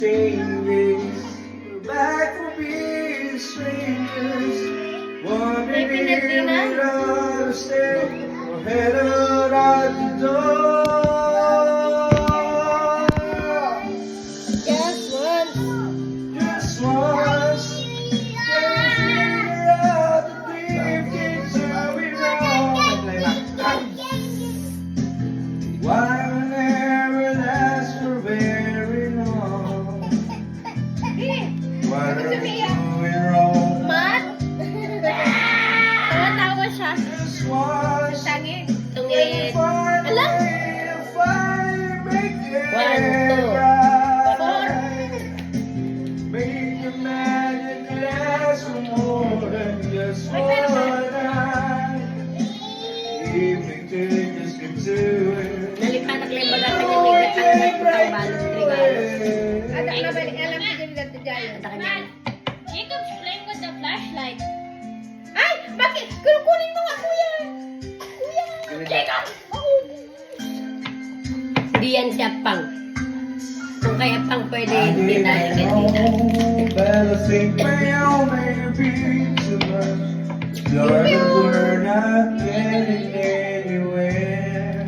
Changes, we're back for being strangers. Wondering if we'd understand or headed out the door. Just once. Just once, can we figure out the things that we wrong? Why we never last for very long? What are we doing wrong? Mat? Tumatawa siya. Just once, Tangi. can we Tungit. find a Ala? way to finally make it 1, 2, right? Make the magic last for more than just one night. If we could just get to it. Nalipanak lang baga kanya may nagkakalit ko ang balot regalo. Anak na balik alam ko din dati dyan. Ata kanya. Jacob's playing with the flashlight. Ay! Bakit? Kunin mo nga, kuya! Kuya! Jacob! Hindi yan siya pang. Kung kaya pang pwede, hindi tayo ganito. But I think we all may be too much. Lord, we're not getting anywhere.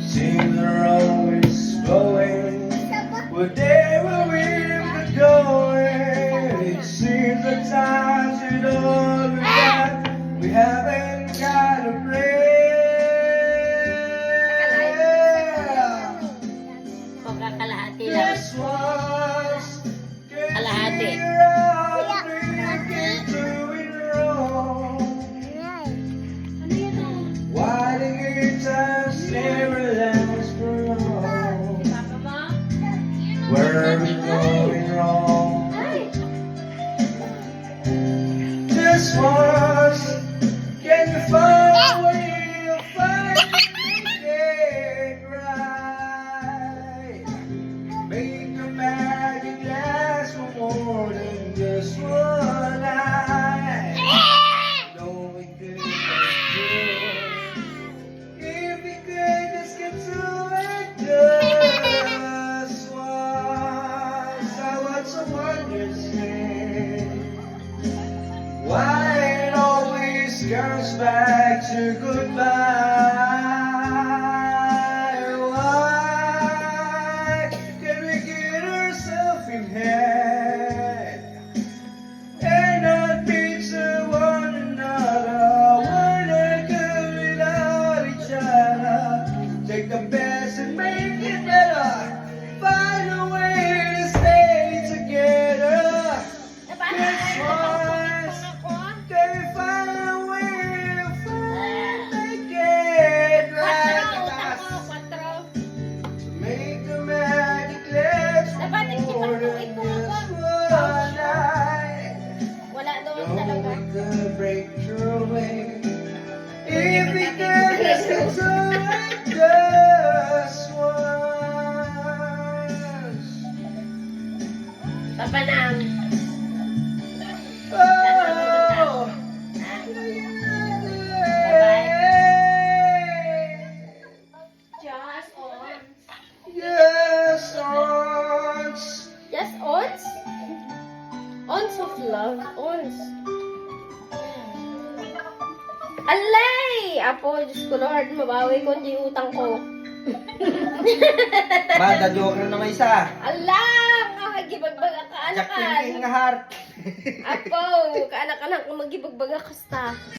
Seems we're always going whatever we're going. It seems the times it all we got, we haven't got a prayer. O kakalahati lang. Just once, can Kalahati. figure out we're doing wrong. Why the good times never last for long? Papa mo? Where are we going wrong? Just once, can you find a way to finally get right? Make the magic last for more than just one night. No, we could just do it. If we could just get to it just once. I want someone to say why it always comes back to goodbye. Why can we get ourselves in hand and not be to one another? We're not good without each other. Take the best and make it better. Find a way to stay together. Just once, can we find a way to finally get right? Make the magic last more than just one night. Wala doon No, talaga. we could break through it. If we could just get to it just once. Papa nang. Oh. Just once. Yes, once. Yes, ons? Ons of love. Ons. Alay! Apo, Diyos ko Lord, mabawi ko hindi utang ko. Banda joker na may isa. Alam! Magibagbaga ka, Jack anakan. King nga heart. Apo, kaanak-anak ko magibagbaga kasta.